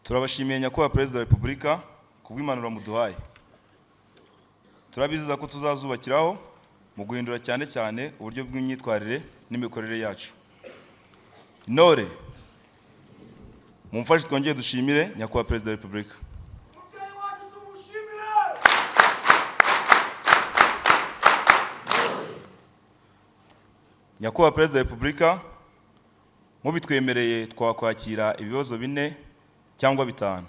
turabashimiye nyakubahwa Perezida wa Repubulika kubw'impanuro muduhaye. Turabizeza ko tuzazubakiraho mu guhindura cyane cyane uburyo bw'imyitwarire n'imikorere yacu. Intore, mumfashe twongeye dushimire nyakubahwa Perezida wa Repubulika. Nyakubahwa Perezida wa Repubulika, mubitwemereye twakwakira ibibazo 4 cyangwa 5.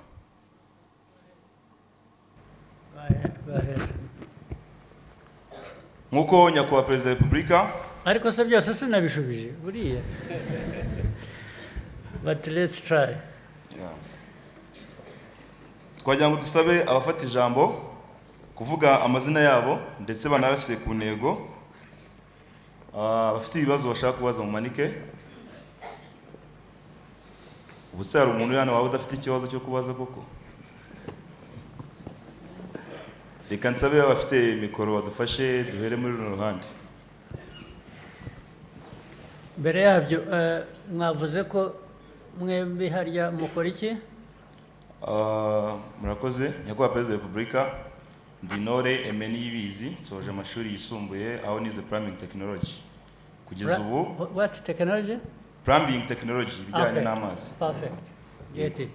Nkuko nyakubahwa Perezida wa Repubulika, ariko se byose sinabishubije buriya. But let's try. Twagira ngo dusabe abafata ijambo kuvuga amazina yabo ndetse banarase ku ntego. Abafite ibibazo bashaka kubaza mu manike. Ubuse hari umuntu yana wawe udafite ikibazo cyo kubaza koko? Reka nsabe abafite mikoro badufashe duhere muri runo ruhande. Mbere yabyo mwavuze ko mwembi harya mukora iki? Murakoze nyakubahwa Perezida wa Repubulika, ndi Intore Emeni Ibizi, soje amashuri yisumbuye aho nize plumbing technology. Kugeza ubu What technology? Plumbing technology bijyanye n'amazi. Perfect. Get it.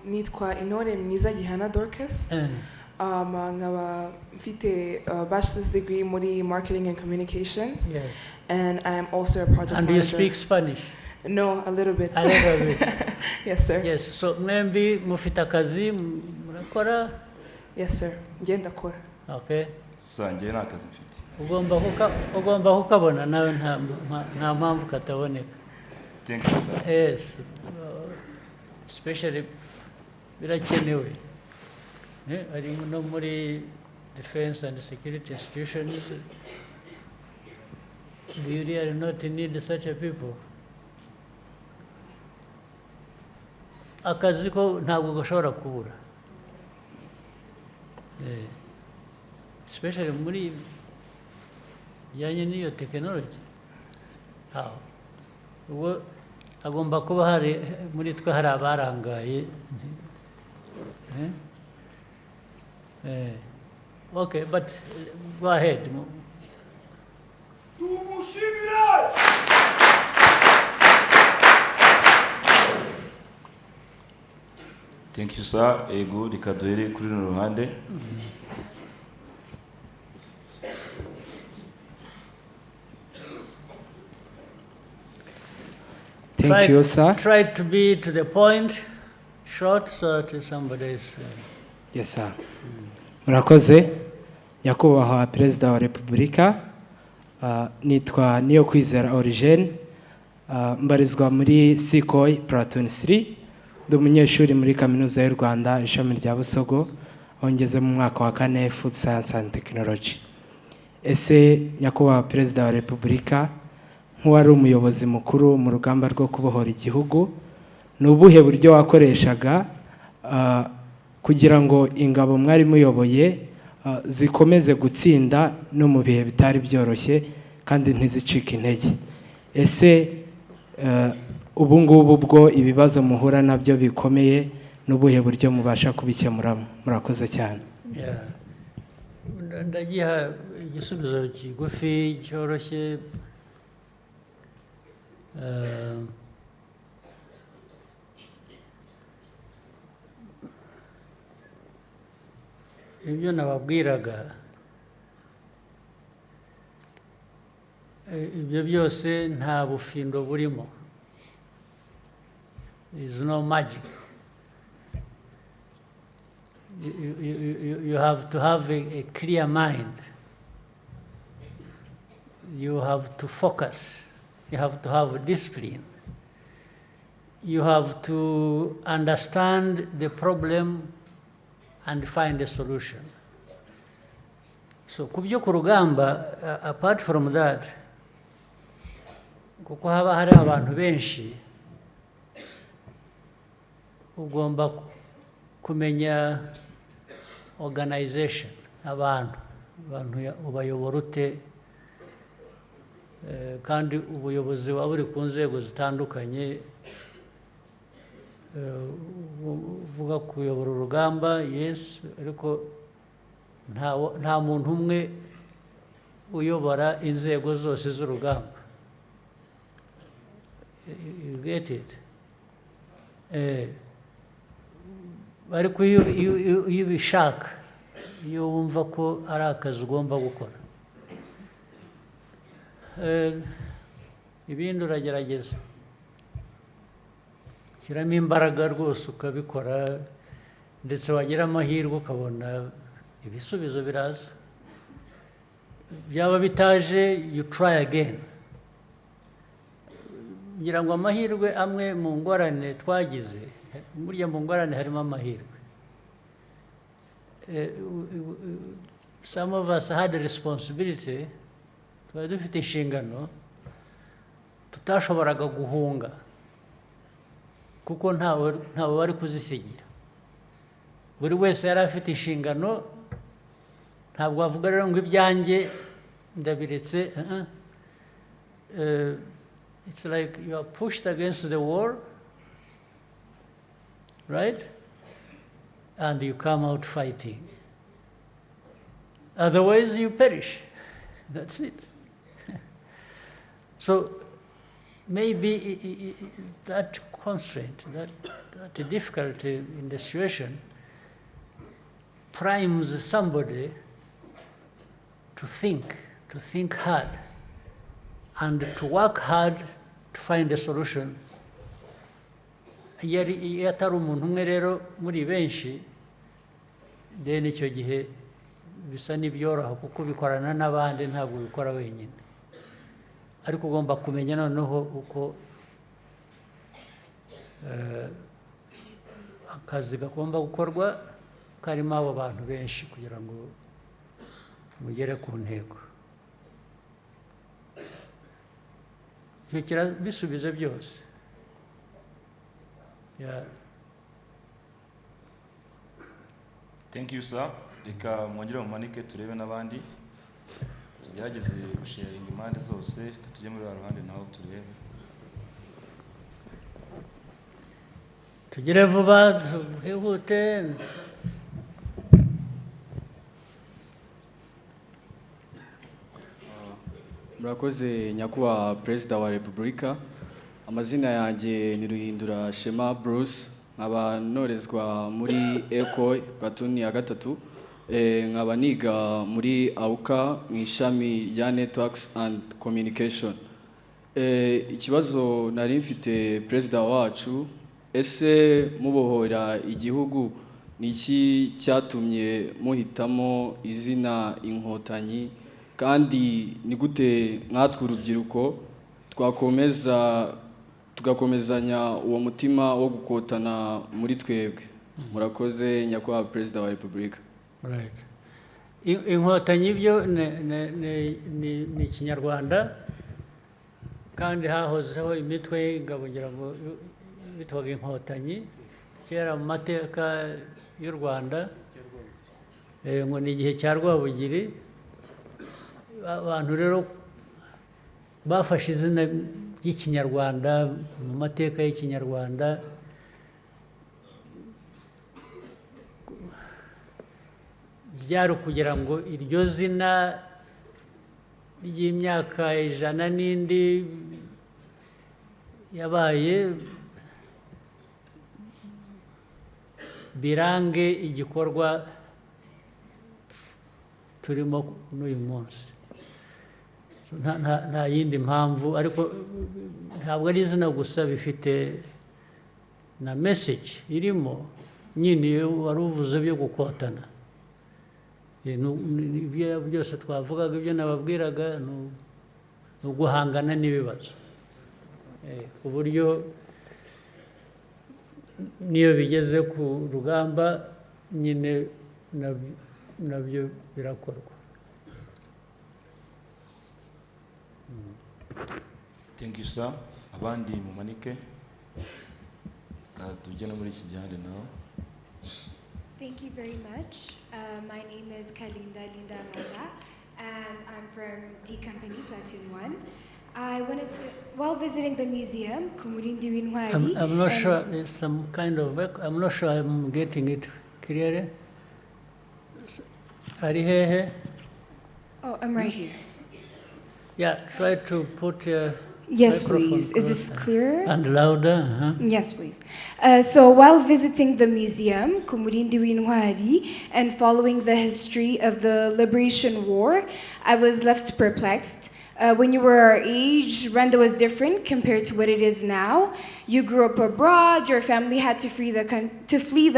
Nitwa Intore Mwiza Gihana Dorcas. Nkaba mfite bachelor's degree muri marketing and communications. Yes. And I am also a project And manager. you speak Spanish? No, a little bit. A little bit. Yes, sir. Yes. So mwembi mufite akazi murakora? Yes, sir. Ngenda kora. Okay. Sangiye nakazi mfite. Ugomba kukabona nawe nta mpamvu kataboneka. Thank you, sir. Yes. Especially birakenewe. Ari no muri defense and security institutions. Do you really not need such a people? Akazi ko ntabwo gashobora kubura. Especially muri yanye niyo technology. How? Uwo agomba kuba hari muri twe hari abarangaye. Okay, but go ahead. Thank you, sir. Ego rikaduhere kuri runo ruhande. Thank you, sir. Try to be to the point, short, so that somebody is... Yes, sir. Murakoze, nyakubahwa Perezida wa Repubulika, nitwa Niyokwizera Origene, mbarizwa muri Sikoi Platon 3, ndi umunyeshuri muri Kaminuza y'u Rwanda ishami rya Busogo, aho ngeze mu mwaka wa 4 Food Science and Technology. Ese nyakubahwa Perezida wa Repubulika, nk'uwari umuyobozi mukuru mu rugamba rwo kubohora igihugu, nubuhe buryo wakoreshaga kugira ngo ingabo mwari muyoboye zikomeze gutsinda no mu bihe bitari byoroshye kandi ntizicike intege? Ese ubu ngubu bwo ibibazo muhura nabyo bikomeye nubuhe buryo mubasha kubikemuramo? Murakoze cyane. Ndagiha igisubizo kigufi cyoroshye. Ibyo nababwiraga ibyo byose nta bufindo burimo. There is no magic. You have to have a clear mind. You have to focus. You have to have discipline. You have to understand the problem and find a solution. So kubyo ku rugamba, apart from that, kuko haba hari abantu benshi, ugomba kumenya organization, abantu ubayobora ute, kandi ubuyobozi buba buri ku nzego zitandukanye, uvuga kuyobora urugamba, yes, ariko nta muntu umwe uyobora inzego zose z'urugamba. You get it? Ariko iyo ubishaka, iyo wumva ko ari akazi ugomba gukora, ibindi uragerageza shyiramo imbaraga rwose ukabikora, ndetse wagira amahirwe ukabona ibisubizo biraza. Byaba bitaje, you try again. Ngira ngo amahirwe amwe mu ngorane twagize, burya mu ngorane harimo amahirwe. Some of us had a responsibility, twari dufite inshingano tutashoboraga guhunga kuko ntawe wari kuzisigira. Buri wese yari afite inshingano, ntabwo wavuga rero ngo ibyanjye ndabiretse. It's like you are pushed against the wall, right? And you come out fighting. Otherwise you perish. That's it. So maybe that constraint, that difficulty in the situation primes somebody to think hard and to work hard to find a solution. Iyo atari umuntu umwe rero muri benshi, then icyo gihe bisa n'ibyoroha kuko bikorana n'abandi, ntabwo bikora wenyine. Ariko ugomba kumenya noneho uko akazi gagomba gukorwa karimo abo bantu benshi kugira ngo mugere ku ntego. Icyo kirabisubiza byose. Thank you, sir. Reka mwongere mumanike turebe n'abandi. Tugerageze gusharinga impande zose, tujye muri wa ruhande naho turebe. Tugire vuba, twihute. Murakoze nyakubahwa Perezida wa Repubulika. Amazina yanjye ni Ruhindura Shema Bruce, nkaba norezwa muri Eco Platoon ya 3, nkaba niga muri AUKA mu ishami rya Networks and Communication. Ikibazo nari mfite Perezida wacu, ese mubohora igihugu niki cyatumye muhitamo izina Inkotanyi, kandi ni gute nkatwe urubyiruko tugakomezanya uwo mutima wo gukotana muri twebwe? Murakoze nyakubahwa Perezida wa Repubulika. Right. Inkotanyi byo ni Kinyarwanda, kandi hahozeho imitwe y'ingabo ngira ngo bitwaga Inkotanyi kera mu mateka y'u Rwanda, ngo ni igihe cya Rwabugiri. Abantu rero bafashe izina ry'Ikinyarwanda mu mateka y'Ikinyarwanda, byari kugira ngo iryo zina ry'imyaka 100 n'indi yabaye birange igikorwa turimo n'uyu munsi. Nta yindi mpamvu, ariko ntabwo ari izina gusa, bifite na message irimo nyine wari uvuze byo gukotana. Ibyo byose twavugaga, ibyo nababwiraga ni uguhangana n'ibibazo, ku buryo niyo bigeze ku rugamba nyine nabyo birakorwa. Thank you, sir. Abandi mumanike tujye muri iki gihande nawe. Thank you very much. My name is Kalinda Linda Mala, and I'm from D Company Platoon 1. I wanted to, while visiting the museum, Kumurindi Wintwari. I'm not and- sure, there's some kind of, I'm not sure I'm getting it clearly. Ahaye? Oh, I'm right here. Yeah, try to put your Yes, microphone please. Is this closer. clearer? And louder, huh? Yes, please. So while visiting the museum, Kumurindi Wintwari, and following the history of the Liberation War, I was left perplexed. When you were our age, Rwanda was different compared to what it is now. You grew up abroad, your family had to flee the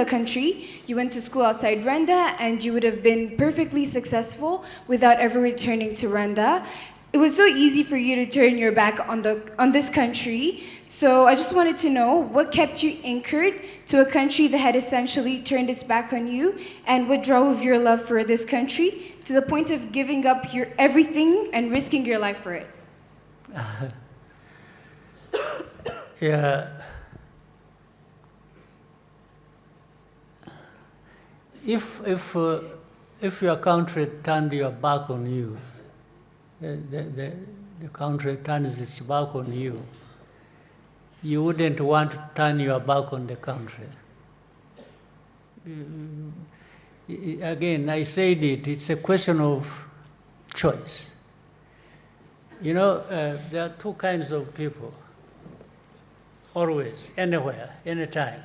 country. You went to school outside Rwanda, and you would have been perfectly successful without ever returning to Rwanda. It was so easy for you to turn your back on this country. So I just wanted to know what kept you anchored to a country that had essentially turned its back on you, and what drove your love for this country to the point of giving up your everything and risking your life for it. Yeah. If your country turned your back on you, the country turns its back on you, you wouldn't want to turn your back on the country. Again, I said it's a question of choice. You know, there are two kinds of people, always, anywhere, anytime.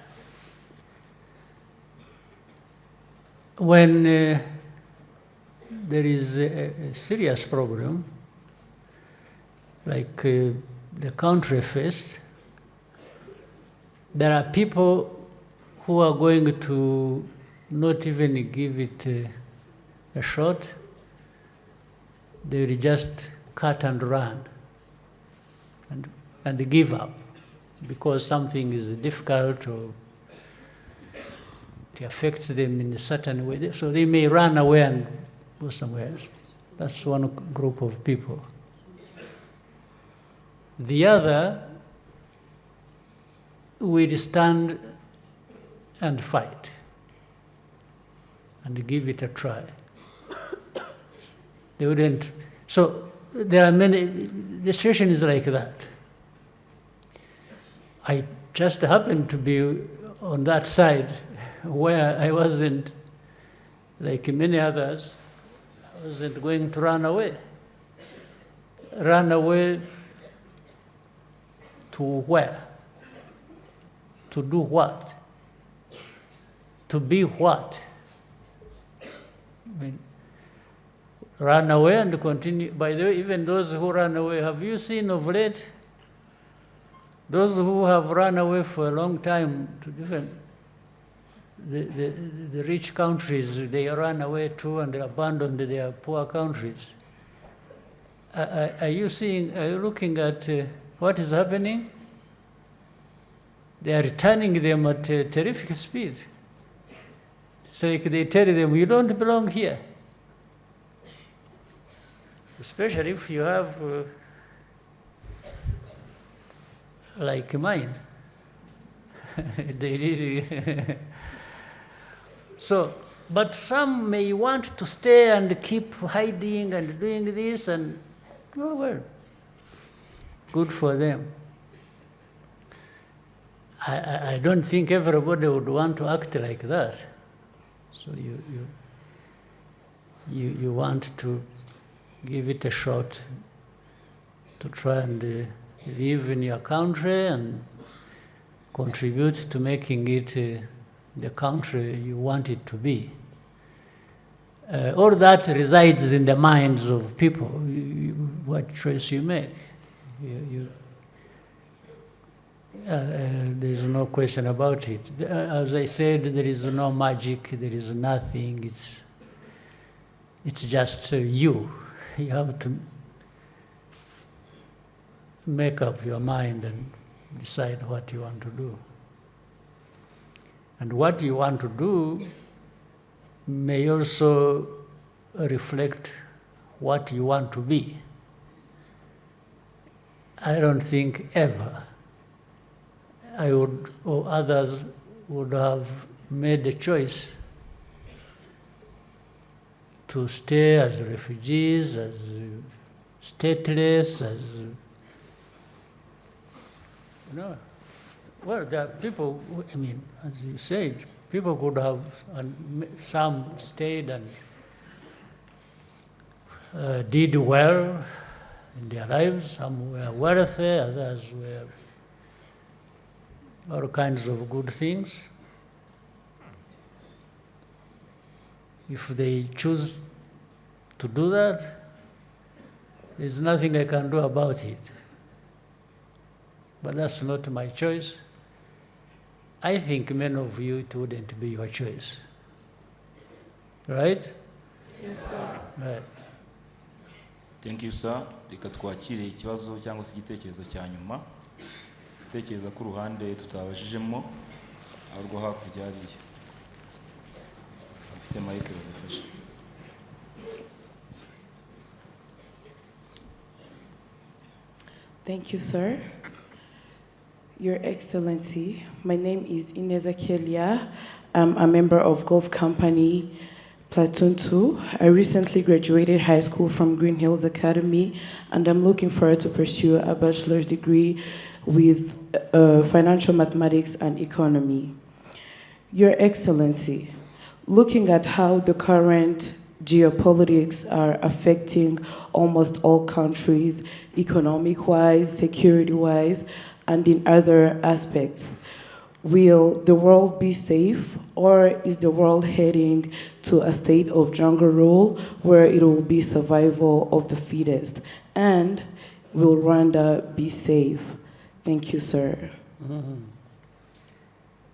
When there is a serious problem, like the country faced, there are people who are going to not even give it a shot. They will just cut and run and give up because something is difficult or it affects them in a certain way. So they may run away and go somewhere else. That's one group of people. The other will stand and fight and give it a try. They wouldn't. So there are many, the situation is like that. I just happened to be on that side where I wasn't, like many others, I wasn't going to run away. Run away to where? To do what? To be what? I mean, run away and continue. By the way, even those who run away, have you seen of late? Those who have run away for a long time to different, the rich countries, they run away too and they abandon their poor countries. Are you looking at what is happening? They are returning them at a terrific speed. It's like they tell them, you don't belong here. Especially if you have, like mine. They really So, but some may want to stay and keep hiding and doing this and, oh well, good for them. I don't think everybody would want to act like that. So you want to give it a shot to try and live in your country and contribute to making it the country you want it to be. All that resides in the minds of people, what choice you make. There's no question about it. As I said, there is no magic, there is nothing. It's just you. You have to make up your mind and decide what you want to do. And what you want to do may also reflect what you want to be. I don't think ever I would, or others would have made a choice to stay as refugees, as stateless, as You know, well, there are people, I mean, as you said, people could have, some stayed and did well in their lives. Some were wealthy, others were all kinds of good things. If they choose to do that, there's nothing I can do about it. But that's not my choice. I think many of you, it wouldn't be your choice. Right? Yes, sir. Right. Thank you, sir. Reka twakire ikibazo cyangwa se igitekerezo cya nyuma. Tekereza ku ruhande tutabajijemo arwo hakurya hariya. Afite mic bazafasha. Thank you, sir. Your Excellency, my name is Ineza Kelia. I'm a member of Golf Company Platoon 2. I recently graduated high school from Green Hills Academy, and I'm looking forward to pursue a bachelor's degree with financial mathematics and economy. Your Excellency, looking at how the current geopolitics are affecting almost all countries, economic-wise, security-wise, and in other aspects, will the world be safe, or is the world heading to a state of jungle rule where it will be survival of the fittest? And will Rwanda be safe? Thank you, sir. Mm-hmm.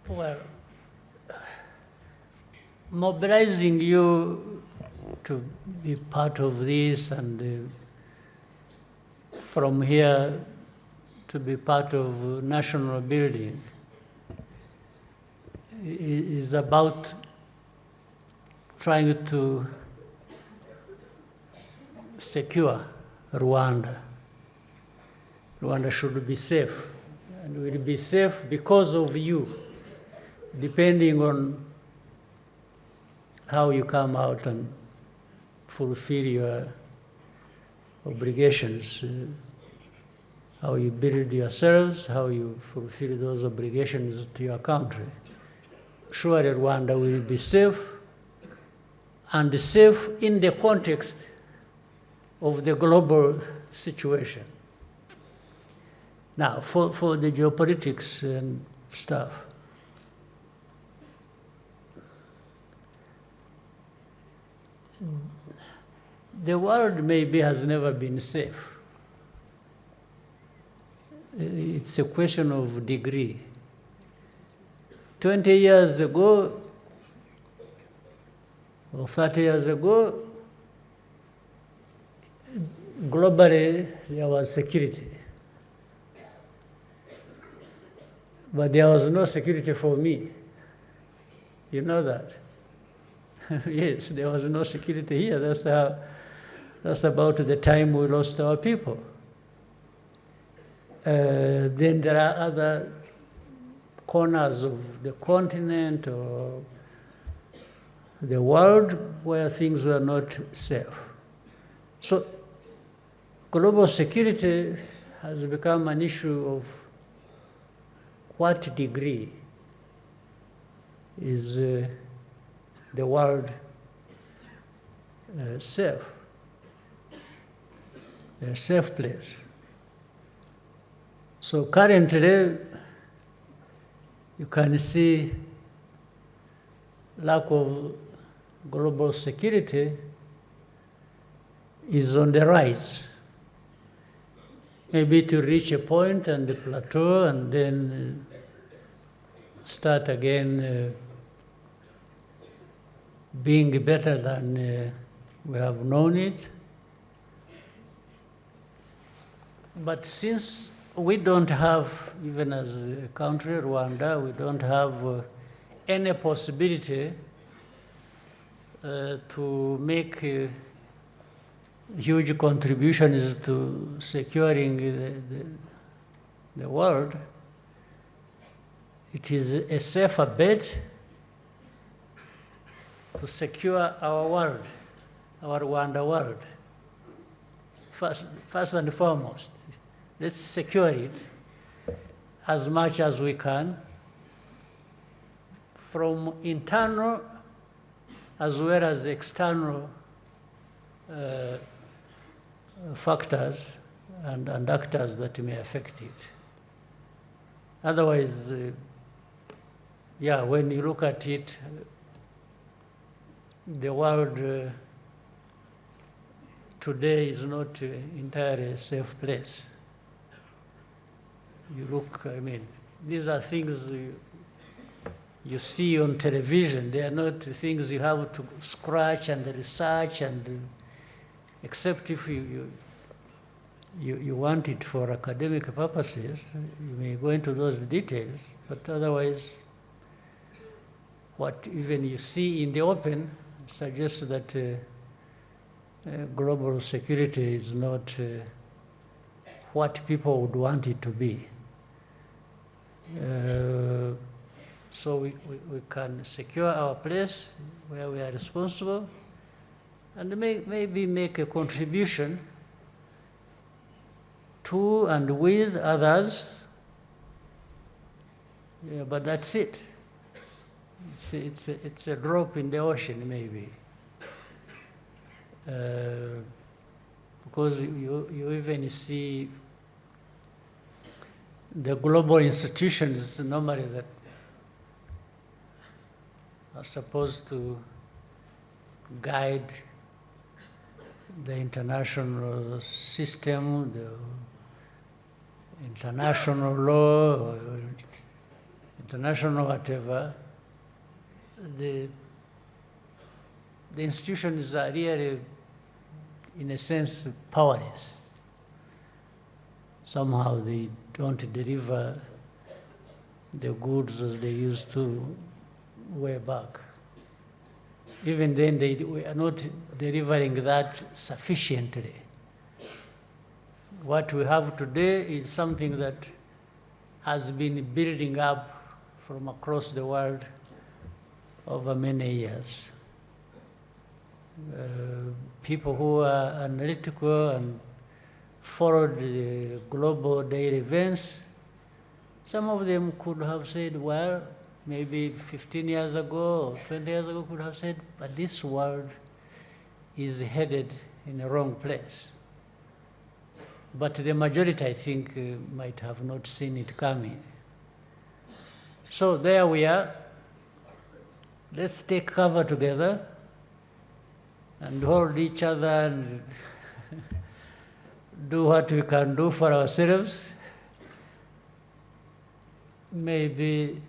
Well, mobilizing you to be part of this and from here to be part of national building is about trying to secure Rwanda. Rwanda should be safe, and will be safe because of you, depending on how you come out and fulfill your obligations, how you build yourselves, how you fulfill those obligations to your country. Surely Rwanda will be safe, and safe in the context of the global situation. Now, for the geopolitics and stuff, the world maybe has never been safe. It's a question of degree. 20 years ago, or 30 years ago, globally there was security. But there was no security for me. You know that? Yes, there was no security here. That's about the time we lost our people. Then there are other corners of the continent or the world where things were not safe. So global security has become an issue of what degree is the world safe, a safe place. So currently, you can see lack of global security is on the rise. Maybe to reach a point and the plateau and then start again being better than we have known it. But since we don't have, even as a country, Rwanda, we don't have any possibility to make huge contributions to securing the world, it is a safer bet to secure our world, our Rwanda world. First and foremost, let's secure it, as much as we can from internal as well as external factors and actors that may affect it. Otherwise, yeah, when you look at it, the world today is not entirely a safe place. You look, I mean, these are things you see on television. They are not things you have to scratch and research, and except if you want it for academic purposes, you may go into those details, but otherwise, what even you see in the open suggests that global security is not what people would want it to be. So we can secure our place where we are responsible and maybe make a contribution to and with others, yeah, but that's it. It's a drop in the ocean, maybe. Because you even see the global institutions normally that are supposed to guide the international system, the international law, or international whatever. The institutions are really, in a sense, powerless. Somehow they don't deliver the goods as they used to way back. Even then, we are not delivering that sufficiently. What we have today is something that has been building up from across the world over many years. People who are analytical and followed the global daily events, some of them could have said, well, maybe 15 years ago or 20 years ago could have said, but this world is headed in the wrong place. But the majority, I think, might have not seen it coming. So there we are. Let's take cover together and hold each other and do what we can do for ourselves. Maybe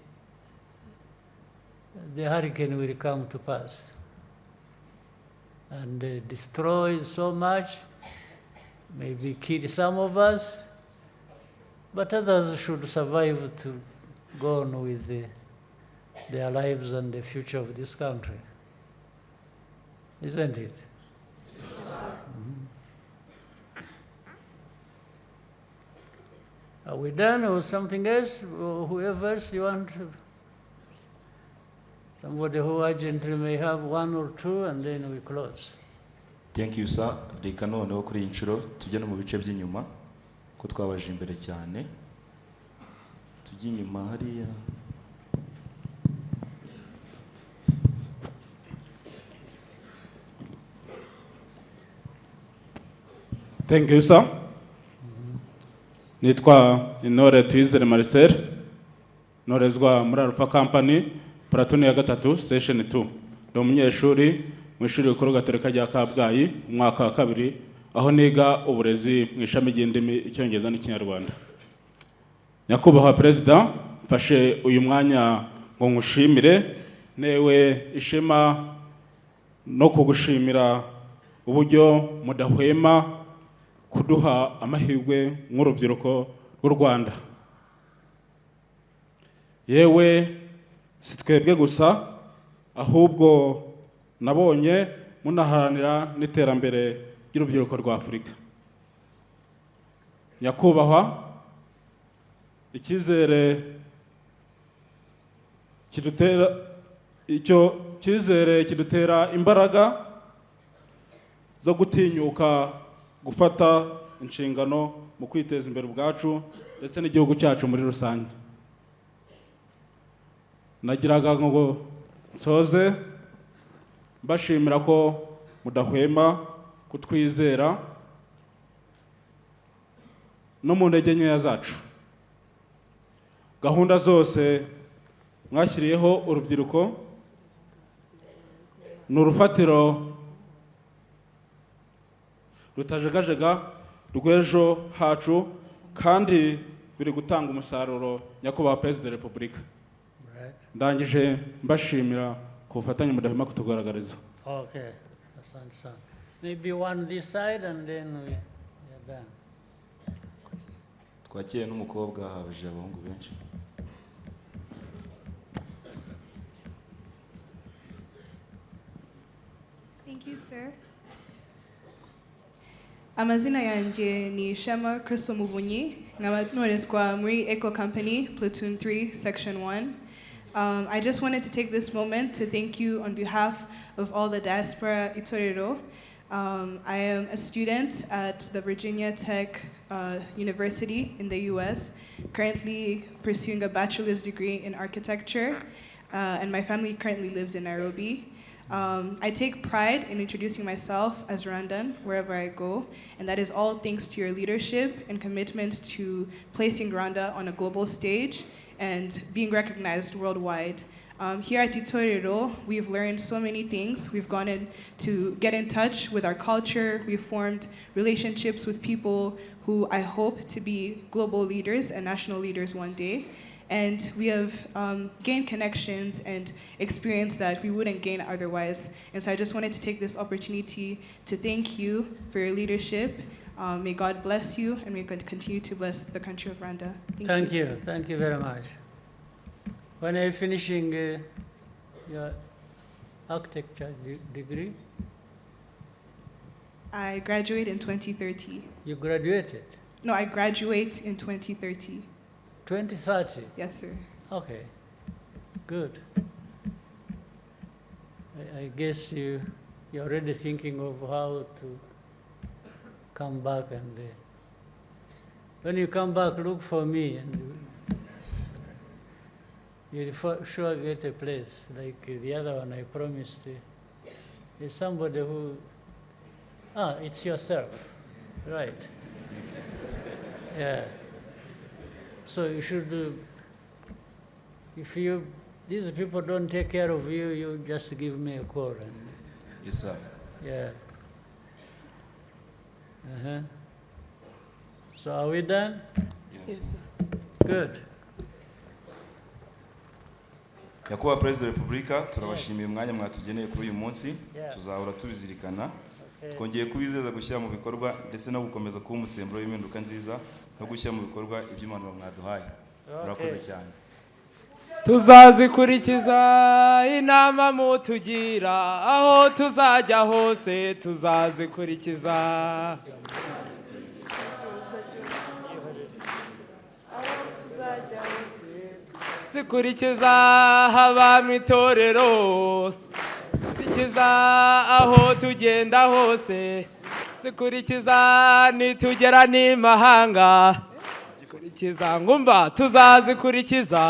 the hurricane will come to pass and destroy so much, maybe kill some of us, but others should survive to go on with their lives and the future of this country. Isn't it? Are we done or something else? Or whoever else you want to? Somebody who urgently may have one or two, and then we close. Thank you, sir. Reka noneho kuri iyi nshuro tujye no mu bice by'inyuma ko twabaje imbere cyane. Tujye inyuma hariya. Thank you, sir. Nitwa Intore Tuyizere Marcel, norezwa muri Alpha Company, Platoon ya gatatu, Session 2. Ndi umunyeshuri mu ishuri rikuru Gatolika rya Kabgayi, umwaka wa kabiri, aho niga uburezi mu ishami ry'indimi Icyongereza n'Ikinyarwanda. Nyakubahwa Perezida, mfashe uyu mwanya ngo ngushimire, newe ishema no kugushimira uburyo mudahwema kuduha amahirwe nk'urubyiruko rw'u Rwanda. Yewe si twebwe gusa, ahubwo nabonye munaharanira n'iterambere ry'urubyiruko rwa Afurika. Nyakubahwa, icyizere kidutera imbaraga zo gutinyuka gufata inshingano mu kwiteza imbere ubwacu ndetse n'igihugu cyacu muri rusange. Nagiraga ngo nsoze mbashimira ko mudahwema kutwizera no mu ntege nkeya zacu. Gahunda zose mwashyiriyeho urubyiruko ni urufatiro rutajegajega rw'ejo hacu kandi biri gutanga umusaruro nyakubahwa Perezida wa Repubulika. Ndangije mbashimira ku bufatanye mudahwema kutugaragariza. Okay, asante sana. Maybe one this side and then we are done. Twakiriye n'umukobwa habajije abahungu benshi. Thank you, sir. Amazina yanjye ni Shema Kristo Muvunyi, nkaba muri Eco Company, Platoon 3, Section 1. I just wanted to take this moment to thank you on behalf of all the diaspora Itorero. I am a student at the Virginia Tech University in the US, currently pursuing a bachelor's degree in architecture, and my family currently lives in Nairobi. I take pride in introducing myself as Rwandan wherever I go, and that is all thanks to your leadership and commitment to placing Rwanda on a global stage and being recognized worldwide. Here at Itorero, we've learned so many things. We've gone in to get in touch with our culture. We've formed relationships with people who I hope to be global leaders and national leaders one day. And we have gained connections and experience that we wouldn't gain otherwise. And so I just wanted to take this opportunity to thank you for your leadership. May God bless you, and may God continue to bless the country of Rwanda. Thank you. Thank you very much. When are you finishing your architecture degree? I graduate in 2030. You graduated? No, I graduate in 2030. 2030? Yes, sir. Okay, good. I guess you're already thinking of how to come back, and when you come back, look for me, and you'll for sure get a place like the other one I promised. It's somebody who, it's yourself, right? Yeah. So you should, if these people don't take care of you, you just give me a call. And, Yes, sir. yeah. So are we done? Yes, sir. Good. Nyakubahwa Perezida wa Repubulika, turabashimiye umwanya mwatugeneye kuri uyu munsi. Tuzahora tubizirikana. Twongeye kubizeza gushyira mu bikorwa ndetse no gukomeza kuba umusemburo w'impinduka nziza no gushyira mu bikorwa iby'impanuro mwaduhaye. Murakoze cyane. Tuzazikurikiza inama mutugira, aho tuzajya hose tuzazikurikiza. Zikurikiza haba mu itorero, zikurikiza aho tugenda hose, zikurikiza nitugera n'imahanga, zikurikiza ngumva tuzazikurikiza.